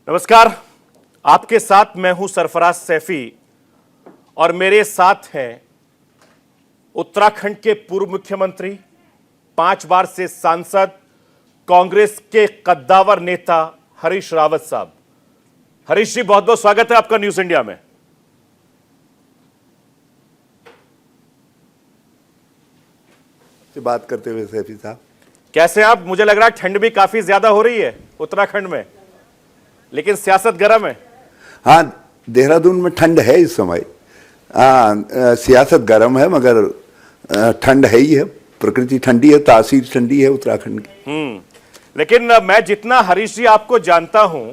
नमस्कार, आपके साथ मैं हूं सरफराज सैफी और मेरे साथ हैं उत्तराखंड के पूर्व मुख्यमंत्री, 5 बार से सांसद, कांग्रेस के कद्दावर नेता हरीश रावत साहब। हरीश जी, बहुत बहुत स्वागत है आपका न्यूज इंडिया में। बात करते हुए सैफी साहब, कैसे आप? मुझे लग रहा है ठंड भी काफी ज्यादा हो रही है उत्तराखंड में, लेकिन सियासत गर्म है। हाँ, देहरादून में ठंड है इस समय। सियासत गर्म है, मगर ठंड है ही है। प्रकृति ठंडी है, तासीर ठंडी है उत्तराखंड की। लेकिन मैं जितना हरीश जी आपको जानता हूं,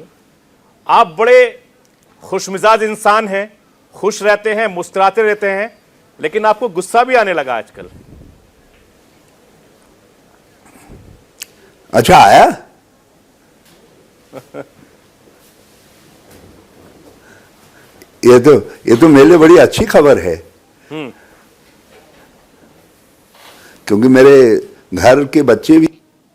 आप बड़े खुशमिजाज इंसान हैं, खुश रहते हैं, मुस्कुराते रहते हैं, लेकिन आपको गुस्सा भी आने लगा आजकल। अच्छा, आया? ये तो मेरे लिए बड़ी अच्छी खबर है, क्योंकि मेरे घर के बच्चे भी,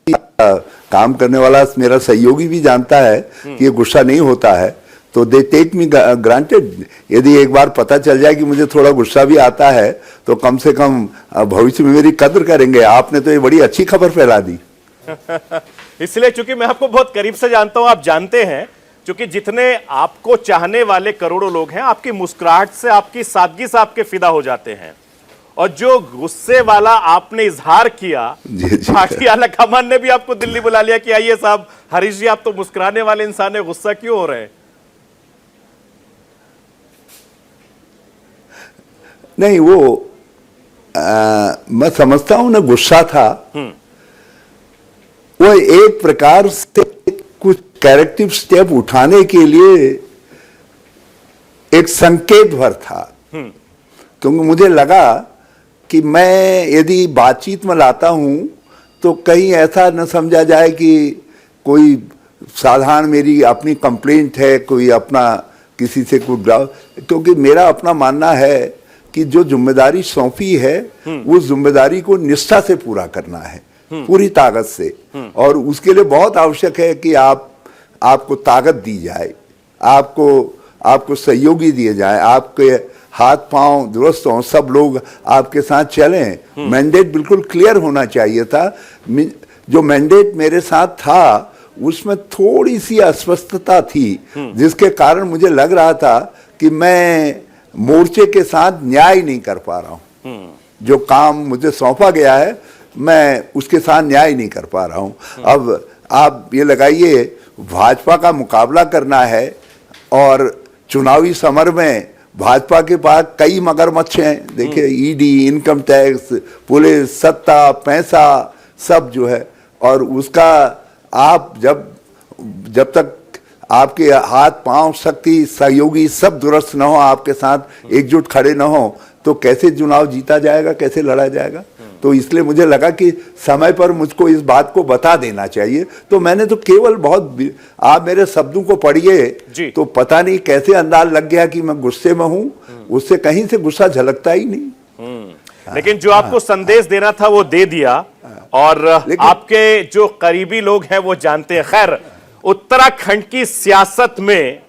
काम करने वाला मेरा सहयोगी भी जानता है कि ये गुस्सा नहीं होता है, तो दे टेक मी ग्रांटेड। यदि एक बार पता चल जाए कि मुझे थोड़ा गुस्सा भी आता है, तो कम से कम भविष्य में मेरी कद्र करेंगे। आपने तो ये बड़ी अच्छी खबर फैला दी। इसलिए चूंकि मैं आपको बहुत करीब से जानता हूं, आप जानते हैं, क्योंकि जितने आपको चाहने वाले करोड़ों लोग हैं, आपकी मुस्कुराहट से, आपकी सादगी से आपके फिदा हो जाते हैं। और जो गुस्से वाला आपने इजहार किया, पार्टी आलाकमान ने भी आपको दिल्ली बुला लिया कि आइए साहब, हरीश जी आप तो मुस्कुराने वाले इंसान है, गुस्सा क्यों हो रहे हैं? नहीं, वो मैं समझता हूं ना, गुस्सा था वो एक प्रकार से कुछ करेक्टिव स्टेप उठाने के लिए एक संकेत भर था। क्योंकि मुझे लगा कि मैं यदि बातचीत में लाता हूं तो कहीं ऐसा न समझा जाए कि कोई साधारण मेरी अपनी कंप्लेंट है, कोई अपना किसी से कुछ, क्योंकि मेरा अपना मानना है कि जो जिम्मेदारी सौंपी है उस जिम्मेदारी को निष्ठा से पूरा करना है, पूरी ताकत से। और उसके लिए बहुत आवश्यक है कि आपको ताकत दी जाए, आपको सहयोगी दिए जाए, आपके हाथ पांव दुरुस्त हों, सब लोग आपके साथ चलें। मैंडेट बिल्कुल क्लियर होना चाहिए था। जो मैंडेट मेरे साथ था उसमें थोड़ी सी अस्पष्टता थी, जिसके कारण मुझे लग रहा था कि मैं मोर्चे के साथ न्याय नहीं कर पा रहा हूं। जो काम मुझे सौंपा गया है मैं उसके साथ न्याय नहीं कर पा रहा हूं। अब आप ये लगाइए, भाजपा का मुकाबला करना है और चुनावी समर में भाजपा के पास कई मगरमच्छ हैं। देखिए, ईडी, इनकम टैक्स, पुलिस, सत्ता, पैसा, सब जो है। और उसका आप जब तक आपके हाथ पांव, शक्ति, सहयोगी सब दुरुस्त न हो, आपके साथ एकजुट खड़े न हो, तो कैसे चुनाव जीता जाएगा, कैसे लड़ा जाएगा? तो इसलिए मुझे लगा कि समय पर मुझको इस बात को बता देना चाहिए। तो मैंने तो केवल आप मेरे शब्दों को पढ़िए तो पता नहीं कैसे अंदाज लग गया कि मैं गुस्से में हूं। उससे कहीं से गुस्सा झलकता ही नहीं। लेकिन जो आपको संदेश देना था वो दे दिया, और आपके जो करीबी लोग हैं वो जानते हैं। खैर, उत्तराखंड की सियासत में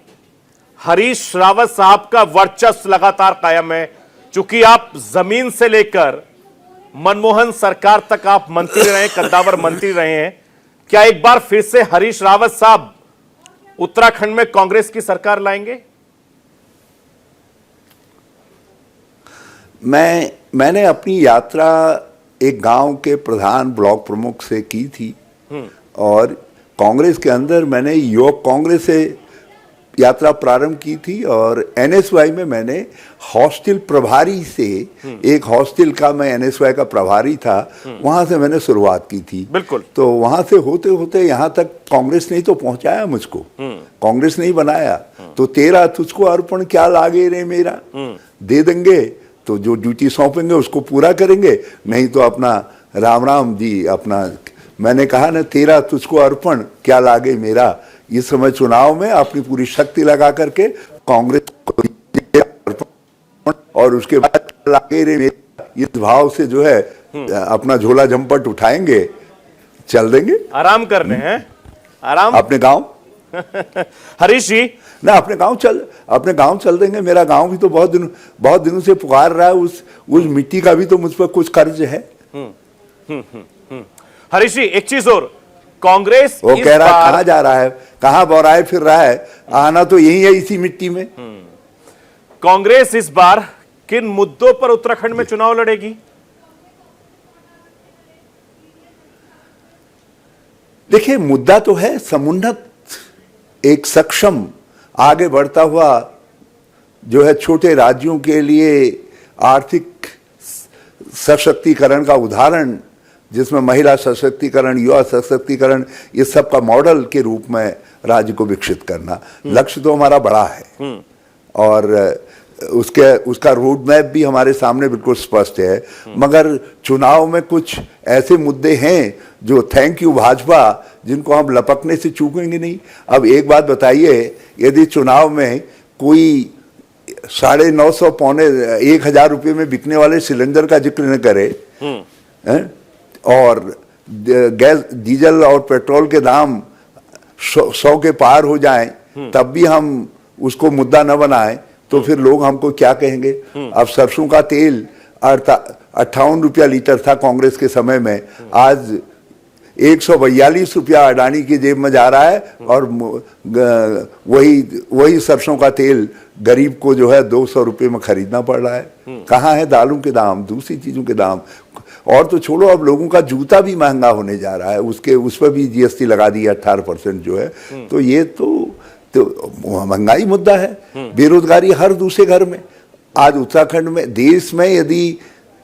हरीश रावत साहब का वर्चस्व लगातार कायम है। चूंकि आप जमीन से लेकर मनमोहन सरकार तक आप मंत्री रहे, कद्दावर मंत्री रहे हैं, क्या एक बार फिर से हरीश रावत साहब उत्तराखंड में कांग्रेस की सरकार लाएंगे? मैंने अपनी यात्रा एक गांव के प्रधान ब्लॉक प्रमुख से की थी, और कांग्रेस के अंदर मैंने युवक कांग्रेस से यात्रा प्रारंभ की थी, और एनएसवाई में मैंने हॉस्टल प्रभारी से, एक हॉस्टल का मैं एनएसवाई का प्रभारी था, वहां से मैंने शुरुआत की थी। बिल्कुल। तो वहां से होते होते यहां तक कांग्रेस ने तो पहुंचाया मुझको, कांग्रेस नहीं बनाया। तो तेरा तुझको अर्पण क्या लागे रे मेरा, दे देंगे तो जो ड्यूटी सौंपेंगे उसको पूरा करेंगे, नहीं तो अपना राम राम जी अपना। मैंने कहा ना, तेरा तुझको अर्पण क्या लागे मेरा। इस समय चुनाव में अपनी पूरी शक्ति लगा करके कांग्रेस को, और उसके बाद लागे रे मेरा, इस भाव से जो है अपना झोला झंपट उठाएंगे, चल देंगे आराम करने हैं, आराम अपने गांव। हरीश जी, ना अपने गांव चल देंगे। मेरा गांव भी तो बहुत दिनों से पुकार रहा है, उस मिट्टी का भी तो मुझ पर कुछ कर्ज है। हरीश जी, एक चीज और, कांग्रेस वो इस कह रहा है बार कहां जा रहा है, कहां बौराए फिर रहा है, आना तो यही है इसी मिट्टी में। कांग्रेस इस बार किन मुद्दों पर उत्तराखंड में चुनाव लड़ेगी? देखिए, मुद्दा तो है समुन्नत, एक सक्षम, आगे बढ़ता हुआ जो है छोटे राज्यों के लिए आर्थिक सशक्तिकरण का उदाहरण, जिसमें महिला सशक्तिकरण, युवा सशक्तिकरण, ये सब का मॉडल के रूप में राज्य को विकसित करना। लक्ष्य तो हमारा बड़ा है और उसका रोड मैप भी हमारे सामने बिल्कुल स्पष्ट है। मगर चुनाव में कुछ ऐसे मुद्दे हैं जो थैंक यू भाजपा, जिनको हम लपकने से चूकेंगे नहीं। अब एक बात बताइए, यदि चुनाव में कोई 950 पौने 1000 रुपये में बिकने वाले सिलेंडर का जिक्र न करे और गैस, डीजल और पेट्रोल के दाम 100 के पार हो जाएं, तब भी हम उसको मुद्दा न बनाएं, तो फिर लोग हमको क्या कहेंगे। अब सरसों का तेल 58 रुपया लीटर था कांग्रेस के समय में, आज 142 रुपया अडानी की जेब में जा रहा है और वही सरसों का तेल गरीब को जो है 200 रुपये में खरीदना पड़ रहा है। कहाँ है दालों के दाम, दूसरी चीजों के दाम, और तो छोड़ो, अब लोगों का जूता भी महंगा होने जा रहा है, उस पर भी जीएसटी लगा दी 18% जो है। तो ये तो महंगाई मुद्दा है, बेरोजगारी हर दूसरे घर में। आज उत्तराखंड में, देश में यदि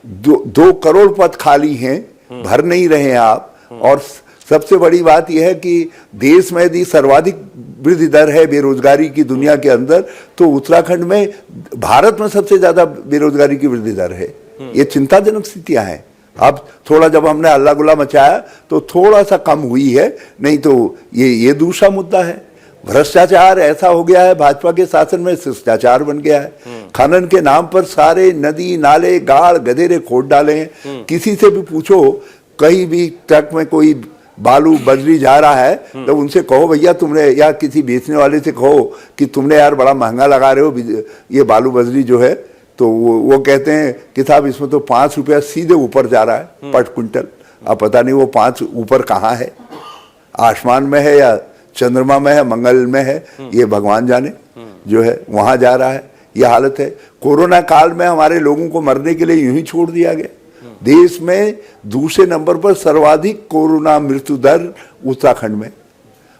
2 करोड़ पद खाली हैं, भर नहीं रहे आप, और सबसे बड़ी बात यह है कि देश में यदि सर्वाधिक वृद्धि दर है बेरोजगारी की दुनिया के अंदर, तो उत्तराखंड में, भारत में सबसे ज्यादा बेरोजगारी की वृद्धि दर है। ये चिंताजनक स्थितियां हैं। अब थोड़ा जब हमने हल्ला गुल्ला मचाया तो थोड़ा सा कम हुई है, नहीं तो ये दूसरा मुद्दा है। भ्रष्टाचार ऐसा हो गया है, भाजपा के शासन में शिष्टाचार बन गया है। खनन के नाम पर सारे नदी नाले गाड़ गधेरे खोद डाले हैं। किसी से भी पूछो, कहीं भी ट्रक में कोई बालू बजरी जा रहा है तो उनसे कहो भैया तुमने, या किसी बेचने वाले से कहो कि तुमने यार बड़ा महंगा लगा रहे हो ये बालू बजरी जो है, तो वो कहते हैं कि साहब इसमें तो 5 रुपया सीधे ऊपर जा रहा है पर क्विंटल। अब पता नहीं वो 5 ऊपर कहाँ है, आसमान में है या चंद्रमा में है, मंगल में है, ये भगवान जाने, जो है वहां जा रहा है। यह हालत है। कोरोना काल में हमारे लोगों को मरने के लिए यूं ही छोड़ दिया गया। देश में दूसरे नंबर पर सर्वाधिक कोरोना मृत्यु दर उत्तराखंड में,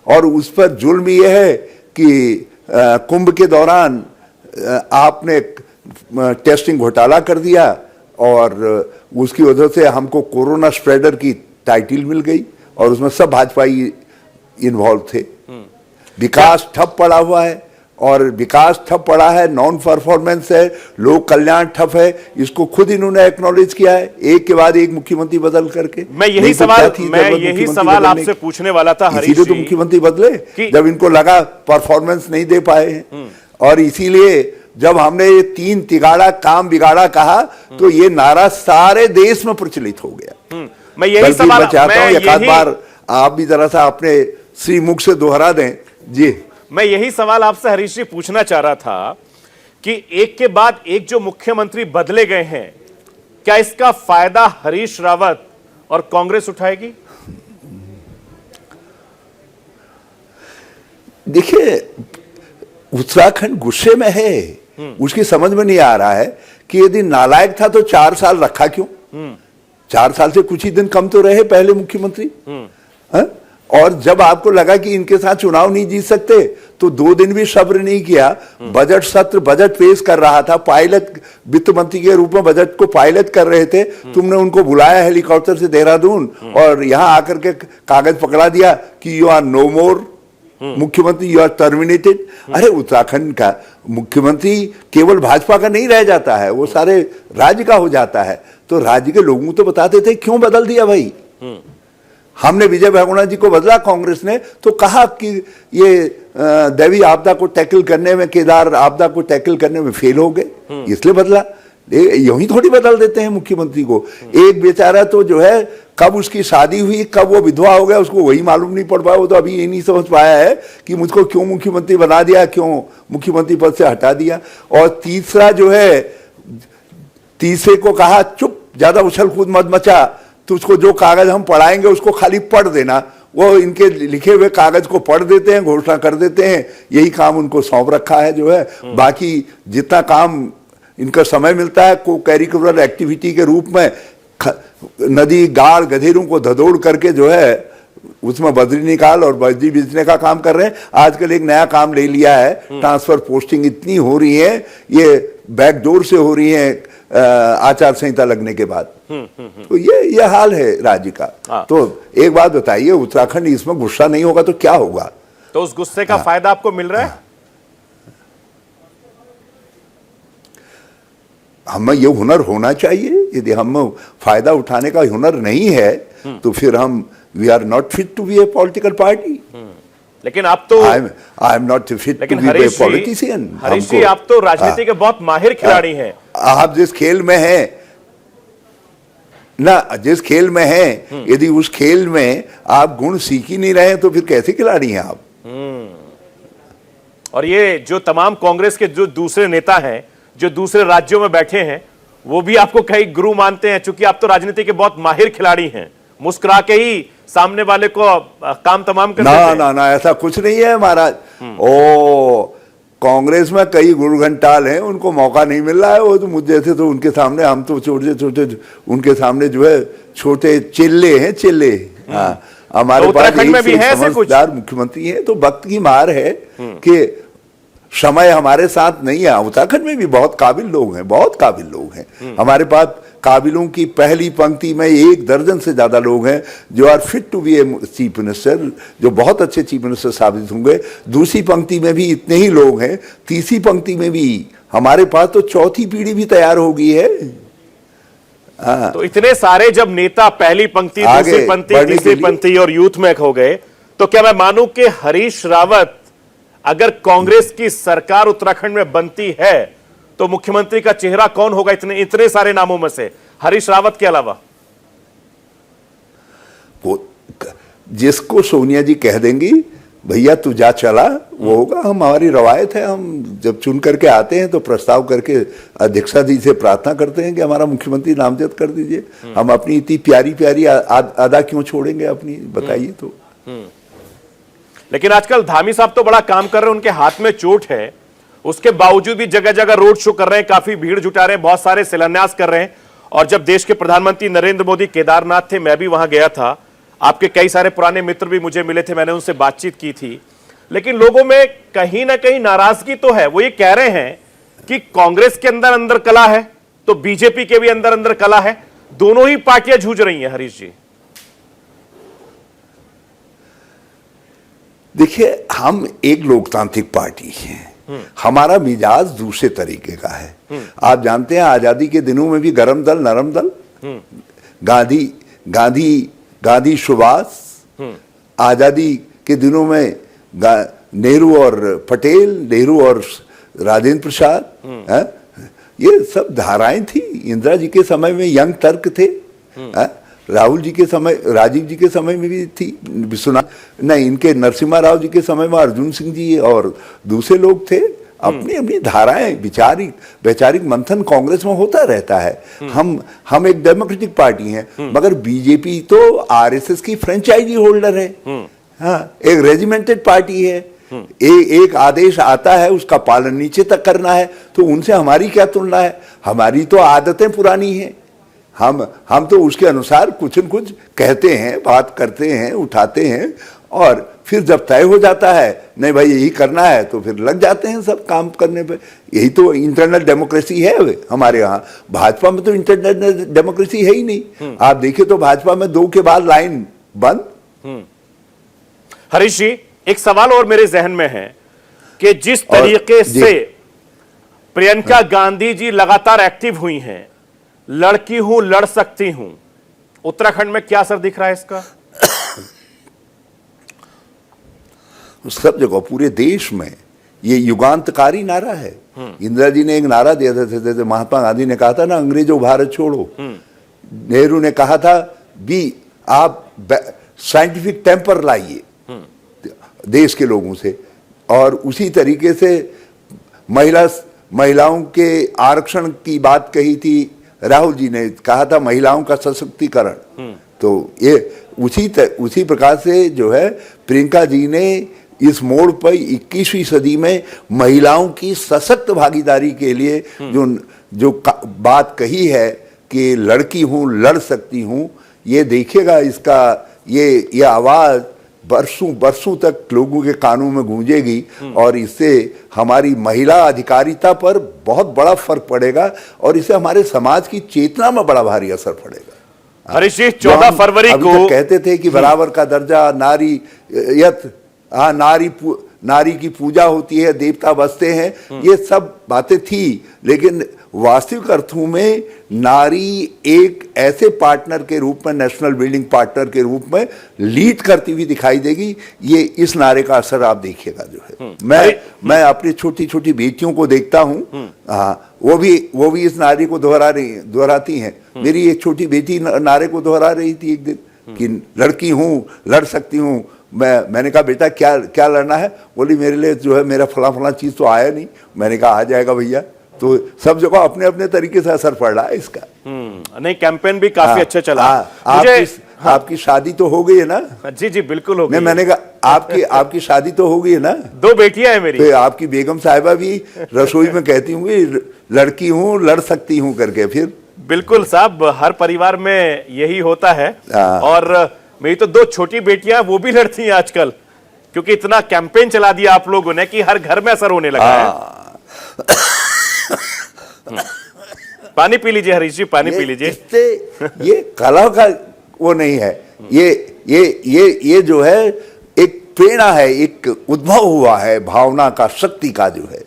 और उस पर जुल्म यह है कि कुंभ के दौरान आपने टेस्टिंग घोटाला कर दिया और उसकी वजह से हमको कोरोना स्प्रेडर की टाइटल मिल गई, और उसमें सब भाजपाई इन्वॉल्व थे। विकास ठप पड़ा हुआ है, और विकास ठप पड़ा है, नॉन परफॉर्मेंस है, लोक कल्याण ठप है, इसको खुद इन्होंने एक्नॉलेज किया है, एक के बाद एक मुख्यमंत्री बदल करके। मैं यही सवाल आपसे पूछने वाला था हरीश जी, इसीलिए तो मुख्यमंत्री बदले जब इनको लगा परफॉर्मेंस नहीं दे पाए हैं। और इसीलिए जब हमने ये 3 तिगाड़ा काम बिगाड़ा कहा, तो ये नारा सारे देश में प्रचलित हो गया। मैं यही सवाल चाहता हूं एक आध बार आप भी जरा सा अपने श्रीमुख से दोहरा दें जी। मैं यही सवाल आपसे हरीश जी पूछना चाह रहा था कि एक के बाद एक जो मुख्यमंत्री बदले गए हैं, क्या इसका फायदा हरीश रावत और कांग्रेस उठाएगी? देखिए, उत्तराखंड गुस्से में है, उसकी समझ में नहीं आ रहा है कि यदि नालायक था तो 4 साल रखा क्यों? 4 साल से कुछ ही दिन कम तो रहे पहले मुख्यमंत्री। और जब आपको लगा कि इनके साथ चुनाव नहीं जीत सकते, तो 2 दिन भी सब्र नहीं किया। बजट सत्र, बजट पेश कर रहा था, पायलट वित्त मंत्री के रूप में बजट को पायलट कर रहे थे, तुमने उनको बुलाया हेलीकॉप्टर से देहरादून और यहां आकर के कागज पकड़ा दिया कि यू आर नो मोर मुख्यमंत्री, यू आर टर्मिनेटेड। अरे उत्तराखंड का मुख्यमंत्री केवल भाजपा का नहीं रह जाता है, वो सारे राज्य का हो जाता है। तो राज्य के लोगों को तो बताते थे क्यों बदल दिया भाई। हमने विजय बहुगुणा जी को बदला, कांग्रेस ने तो कहा कि ये दैवी आपदा को टैकल करने में, केदार आपदा को टैकल करने में फेल हो गए, इसलिए बदला। यूं ही थोड़ी बदल देते हैं मुख्यमंत्री को। एक बेचारा तो जो है कब उसकी शादी हुई, कब वो विधवा हो गया, उसको वही मालूम नहीं पड़ पाया। वो तो अभी ये नहीं समझ पाया है कि मुझको क्यों मुख्यमंत्री बना दिया, क्यों मुख्यमंत्री पद से हटा दिया। और तीसरा जो है, तीसरे को कहा चुप, ज्यादा उछल कूद मत मचा, तुझको जो कागज हम पढ़ाएंगे उसको खाली पढ़ देना। वो इनके लिखे हुए कागज को पढ़ देते हैं, घोषणा कर देते हैं, यही काम उनको सौंप रखा है जो है। बाकी जितना काम इनका समय मिलता है को कैरिकुलर एक्टिविटी के रूप में नदी गाड़ गधेरों को धदोड़ करके जो है उसमें बजरी निकाल और बजरी बेचने का काम कर रहे हैं। आजकल एक नया काम ले लिया है, ट्रांसफर पोस्टिंग इतनी हो रही है, ये बैकडोर से हो रही है आचार संहिता लगने के बाद। तो ये हाल है राज्य का। तो एक बात बताइए, उत्तराखंड इसमें गुस्सा नहीं होगा तो क्या होगा? तो उस गुस्से का फायदा आपको मिल रहा है? हमें ये हुनर होना चाहिए। यदि हम फायदा उठाने का हुनर नहीं है तो फिर हम we are not fit to be a political party. लेकिन आप तो I am not fit to be a politician. Harish ji, आप तो राजनीति के बहुत माहिर खिलाड़ी हैं। आप जिस खेल में हैं ना, जिस खेल में हैं, यदि उस खेल में आप गुण सीख ही नहीं रहे तो फिर कैसे खिलाड़ी हैं आप? और ये जो तमाम कांग्रेस के जो दूसरे नेता हैं जो दूसरे राज्यों में बैठे हैं, वो भी आपको कई गुरु मानते हैं, क्योंकि आप तो राजनीति के बहुत माहिर खिलाड़ी हैं। मुस्कुरा के ही सामने वाले को काम तमाम कर देते हैं। ना ना, ऐसा कुछ नहीं है महाराज। ओ कांग्रेस में कई गुरघंटाल हैं, उनको मौका नहीं मिल रहा है। वो तो मुझे जैसे तो उनके सामने, हम तो छोटे छोटे उनके सामने जो है छोटे चिल्ले हैं, चिल्ले। हाँ, हमारे पास समझदार मुख्यमंत्री है। तो वक्त की मार है कि समय हमारे साथ नहीं है। उत्तराखंड में भी बहुत काबिल लोग हैं, बहुत काबिल लोग हैं। हमारे पास काबिलों की पहली पंक्ति में 1 दर्जन से ज्यादा लोग हैं जो are fit to be a chief minister, जो बहुत अच्छे चीफ मिनिस्टर साबित होंगे। दूसरी पंक्ति में भी इतने ही लोग हैं, तीसरी पंक्ति में भी हमारे पास तो चौथी पीढ़ी भी तैयार हो गई है। तो इतने सारे जब नेता पहली पंक्ति, दूसरी पंक्ति, तीसरी पंक्ति और यूथ में हो गए, तो क्या मैं मानूं कि हरीश रावत अगर कांग्रेस की सरकार उत्तराखंड में बनती है तो मुख्यमंत्री का चेहरा कौन होगा इतने सारे नामों में से, हरीश रावत के अलावा? वो जिसको सोनिया जी कह देंगी भैया तू जा चला, वो होगा। हमारी रवायत है, हम जब चुन करके आते हैं तो प्रस्ताव करके अध्यक्षा जी से प्रार्थना करते हैं कि हमारा मुख्यमंत्री नामजद कर दीजिए। हम अपनी इतनी प्यारी प्यारी अदा क्यों छोड़ेंगे अपनी, बताइए तो। लेकिन आजकल धामी साहब तो बड़ा काम कर रहे हैं, उनके हाथ में चोट है, उसके बावजूद भी जगह जगह रोड शो कर रहे हैं, काफी भीड़ जुटा रहे हैं, बहुत सारे शिलान्यास कर रहे हैं। और जब देश के प्रधानमंत्री नरेंद्र मोदी केदारनाथ थे, मैं भी वहां गया था, आपके कई सारे पुराने मित्र भी मुझे मिले थे, मैंने उनसे बातचीत की थी। लेकिन लोगों में कहीं ना कहीं नाराजगी तो है। वो ये कह रहे हैं कि कांग्रेस के अंदर अंदर कला है तो बीजेपी के भी अंदर अंदर कला है, दोनों ही पार्टियां जूझ रही हैं। हरीश जी, देखिए, हम एक लोकतांत्रिक पार्टी हैं, हमारा मिजाज दूसरे तरीके का है। आप जानते हैं आजादी के दिनों में भी गरम दल नरम दल, गांधी सुभाष, आजादी के दिनों में नेहरू और पटेल, नेहरू और राजेंद्र प्रसाद, ये सब धाराएं थी। इंदिरा जी के समय में यंग तर्क थे, राहुल जी के समय, राजीव जी के समय में भी थी, विश्वनाथ नहीं, इनके नरसिम्हा राव जी के समय में अर्जुन सिंह जी और दूसरे लोग थे। अपनी अपनी धाराएं, वैचारिक मंथन कांग्रेस में होता रहता है। हम एक डेमोक्रेटिक पार्टी हैं, मगर बीजेपी तो आरएसएस की फ्रेंचाइजी होल्डर है। हाँ, एक रेजिमेंटेड पार्टी है। एक आदेश आता है, उसका पालन नीचे तक करना है, तो उनसे हमारी क्या तुलना है? हमारी तो आदतें पुरानी हैं। हम तो उसके अनुसार कुछ न कुछ कहते हैं, बात करते हैं, उठाते हैं, और फिर जब तय हो जाता है नहीं भाई यही करना है तो फिर लग जाते हैं सब काम करने पे। यही तो इंटरनल डेमोक्रेसी है हमारे यहाँ। भाजपा में तो इंटरनल डेमोक्रेसी है ही नहीं। आप देखिए तो भाजपा में 2 के बाद लाइन बंद। हरीश जी, एक सवाल और मेरे जहन में है कि जिस तरीके से प्रियंका गांधी जी लगातार एक्टिव हुई हैं, लड़की हूं लड़ सकती हूं, उत्तराखंड में क्या असर दिख रहा है इसका? सब जगह पूरे देश में ये युगांतकारी नारा है। इंदिरा जी ने एक नारा दिया था, महात्मा गांधी ने कहा था ना, अंग्रेजों भारत छोड़ो। नेहरू ने कहा था बी आप साइंटिफिक टेम्पर लाइए देश के लोगों से, और उसी तरीके से महिलाओं के आरक्षण की बात कही थी राहुल जी ने, कहा था महिलाओं का सशक्तिकरण, तो ये उसी प्रकार से जो है प्रियंका जी ने इस मोड़ पर 21वीं सदी में महिलाओं की सशक्त भागीदारी के लिए जो बात कही है कि लड़की हूं, लड़ सकती हूं, ये देखिएगा, इसका ये आवाज बरसों तक लोगों के कानों में गूंजेगी, और इससे हमारी महिला अधिकारिता पर बहुत बड़ा फर्क पड़ेगा, और इससे हमारे समाज की चेतना में बड़ा भारी असर पड़ेगा। हरीश जी, 14 फरवरी को कहते थे कि बराबर का दर्जा, नारी की पूजा होती है, देवता बसते हैं, ये सब बातें थी, लेकिन वास्तविक अर्थों में नारी एक ऐसे पार्टनर के रूप में, नेशनल बिल्डिंग पार्टनर के रूप में लीड करती हुई दिखाई देगी। ये इस नारे का असर आप देखिएगा जो है। मैं अपनी छोटी छोटी बेटियों को देखता हूं, वो भी इस नारे को दोहराती हैं। मेरी एक छोटी बेटी नारे को दोहरा रही थी एक दिन कि लड़की हूं, लड़ सकती हूं। मैंने कहा बेटा क्या लड़ना है? बोली मेरे लिए जो है मेरा फला चीज तो आया नहीं। मैंने कहा आ जाएगा भैया। तो सब जगह अपने अपने तरीके से असर पड़ रहा है इसका। नहीं, कैंपेन भी काफी अच्छा चला। आपकी शादी तो हो गई है ना? जी जी बिल्कुल हो गई। मैंने कहा आपकी शादी तो हो गई है ना? 2 बेटियां हैं मेरी। तो आपकी बेगम साहिबा भी रसोई में कहती होंगी लड़की हूँ, लड़ सकती हूँ करके। फिर बिल्कुल साहब, हर परिवार में यही होता है। और मेरी तो 2 छोटी बेटियां, वो भी लड़ती हैं आजकल, क्योंकि इतना कैंपेन चला दिया आप लोगों ने कि हर घर में असर होने लगा है। पानी पी लीजिए हरीश जी, पानी पी लीजिए। ये कला का वो नहीं है, ये जो है एक प्रेरणा है, एक उद्भव हुआ है भावना का, शक्ति का जो है।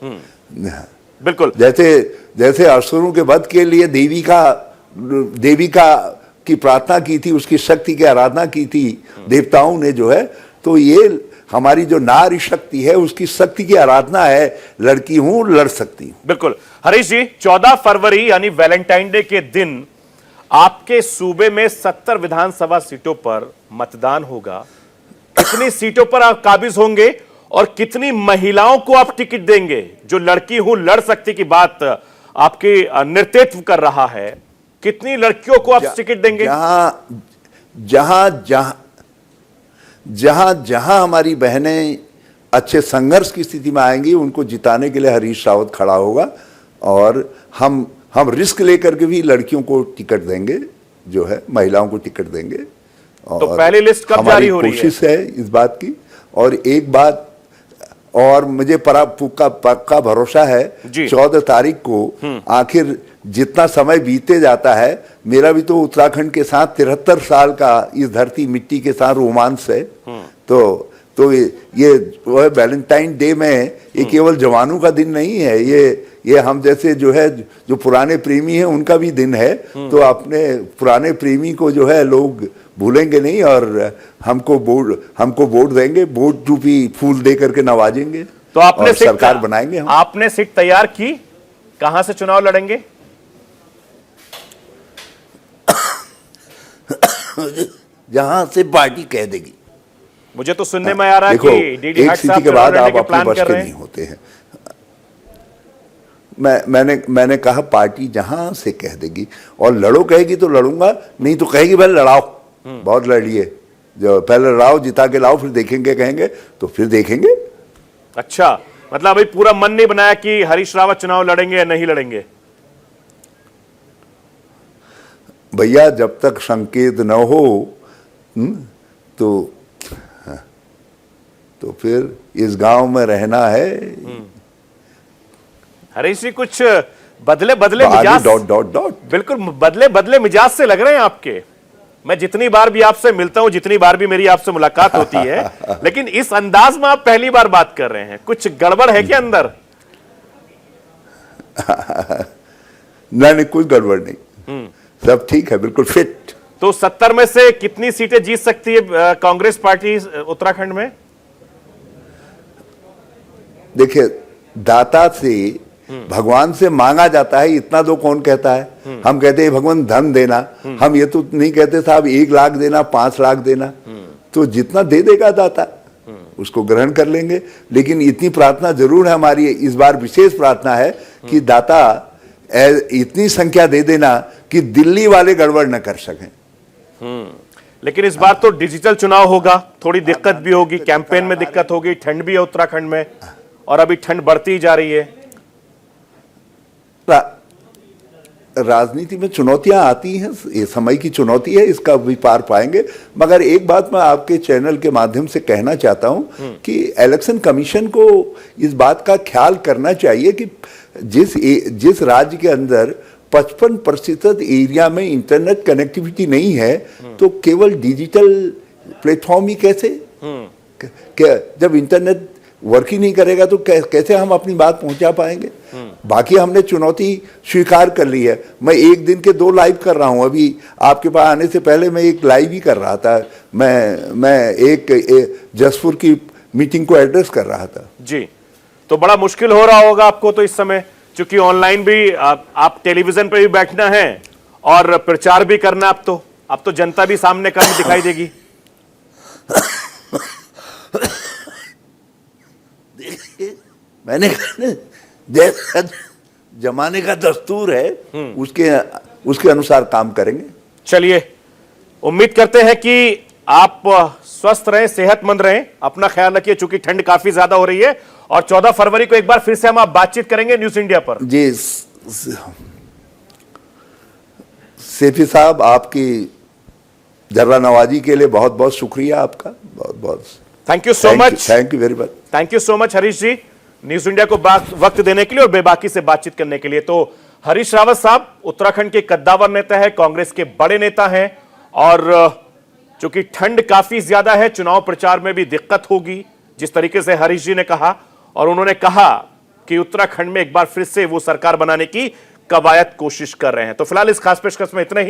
बिल्कुल, जैसे असुरों के वध के लिए देवी का की प्रार्थना की थी, उसकी शक्ति की आराधना की थी देवताओं ने जो है, तो ये हमारी जो नारी शक्ति है उसकी शक्ति की आराधना है। लड़की हूं, लड़ सकती हूं। बिल्कुल हरीश जी, 14 फरवरी यानी वैलेंटाइन डे के दिन आपके सूबे में 70 विधानसभा सीटों पर मतदान होगा। कितनी सीटों पर आप काबिज होंगे और कितनी महिलाओं को आप टिकट देंगे? जो लड़की हूं, लड़ सकती की बात आपके नेतृत्व कर रहा है, कितनी लड़कियों को आप टिकट देंगे? जहां हमारी बहनें अच्छे संघर्ष की स्थिति में आएंगी, उनको जिताने के लिए हरीश रावत खड़ा होगा, और हम रिस्क लेकर के भी लड़कियों को टिकट देंगे, जो है महिलाओं को टिकट देंगे। तो पहली लिस्ट कब जारी हो रही है? कोशिश है इस बात की। और एक बात और मुझे पक्का भरोसा है, 14 तारीख को, आखिर जितना समय बीते जाता है, मेरा भी तो उत्तराखंड के साथ 73 साल का इस धरती मिट्टी के साथ रोमांस है। तो ये वो है वैलेंटाइन डे में, ये केवल जवानों का दिन नहीं है, ये हम जैसे जो है जो पुराने प्रेमी हैं उनका भी दिन है। तो अपने पुराने प्रेमी को जो है लोग भूलेंगे नहीं, और हमको वोट देंगे, वोट रूपी फूल दे करके नवाजेंगे। तो आपने सरकार बनाएंगे हम। आपने सीट तैयार की, कहां से चुनाव लड़ेंगे? जहां से पार्टी कह देगी। मुझे तो सुनने में आ रहा है कि डीडी एक स्थिति के बाद आप अपने बस के नहीं होते हैं। मैंने कहा पार्टी जहां से कह देगी, और लड़ो कहेगी तो लड़ूंगा, नहीं तो कहेगी पहले लड़ाओ, बहुत लड़िए, जो पहले लड़ाओ, जिता के लाओ, फिर देखेंगे, कहेंगे तो फिर देखेंगे। अच्छा, मतलब अभी पूरा मन नहीं बनाया कि हरीश रावत चुनाव लड़ेंगे या नहीं लड़ेंगे? भैया जब तक संकेत न हो तो फिर इस गांव में रहना है। हरीश जी कुछ बदले मिजाज, बिल्कुल बदले मिजाज से लग रहे हैं आपके। मैं जितनी बार भी आपसे मिलता हूं, जितनी बार भी मेरी आपसे मुलाकात होती है, लेकिन इस अंदाज में आप पहली बार बात कर रहे हैं। कुछ गड़बड़ है क्या अंदर? नहीं, कुछ गड़बड़ नहीं, सब ठीक है, बिल्कुल फिट। तो 70 में से कितनी सीटें जीत सकती है कांग्रेस पार्टी उत्तराखंड में? देखिए, दाता से भगवान से मांगा जाता है, इतना दो कौन कहता है। हम कहते हैं भगवान धन देना, हम ये तो नहीं कहते साहब 1 लाख देना, 5 लाख देना। तो जितना दे देगा दाता उसको ग्रहण कर लेंगे। लेकिन इतनी प्रार्थना जरूर है हमारी, इस बार विशेष प्रार्थना है कि दाता इतनी संख्या दे देना कि दिल्ली वाले गड़बड़ न कर सकें। लेकिन इस बार तो डिजिटल चुनाव होगा, थोड़ी दिक्कत भी होगी, कैंपेन में दिक्कत होगी, ठंड भी है उत्तराखंड में और अभी ठंड बढ़ती जा रही है। राजनीति में चुनौतियां आती हैं, ये समय की चुनौती है, इसका भी पार पाएंगे। मगर एक बात मैं आपके चैनल के माध्यम से कहना चाहता हूं कि इलेक्शन कमीशन को इस बात का ख्याल करना चाहिए कि जिस राज्य के अंदर 55% एरिया में इंटरनेट कनेक्टिविटी नहीं है, तो केवल डिजिटल प्लेटफॉर्म ही कैसे, जब इंटरनेट वर्क ही नहीं करेगा तो कैसे हम अपनी बात पहुंचा पाएंगे। बाकी हमने चुनौती स्वीकार कर ली है। मैं एक दिन के 2 लाइव कर रहा हूं, अभी आपके पास आने से पहले मैं एक लाइव ही कर रहा था। मैं एक जसपुर की मीटिंग को एड्रेस कर रहा था जी। तो बड़ा मुश्किल हो रहा होगा आपको तो इस समय, क्योंकि ऑनलाइन भी आप टेलीविजन पे भी बैठना है और प्रचार भी करना। अब तो जनता भी सामने कम दिखाई देगी। मैंने कहा जैसा जमाने का दस्तूर है उसके अनुसार काम करेंगे। चलिए, उम्मीद करते हैं कि आप स्वस्थ रहें, सेहतमंद रहें, अपना ख्याल रखिए, चूंकि ठंड काफी ज्यादा हो रही है। और 14 फरवरी को एक बार फिर से हम आप बातचीत करेंगे न्यूज इंडिया पर। जी सेठी साहब, आपकी जर्रा नवाजी के लिए बहुत बहुत शुक्रिया आपका, बहुत बहुत thank you so much. Thank you very much. Thank you so much Harish ji, news India को वक्त देने के लिए और बेबाकी से बातचीत करने के लिए। तो हरीश रावत साहब उत्तराखंड के कद्दावर नेता है, कांग्रेस के बड़े नेता हैं, और चूंकि ठंड काफी ज्यादा है, चुनाव प्रचार में भी दिक्कत होगी, जिस तरीके से हरीश जी ने कहा। और उन्होंने कहा कि उत्तराखंड में एक बार फिर से वो सरकार बनाने की कवायद कोशिश कर रहे हैं। तो फिलहाल इस खास पेशकश में इतना ही।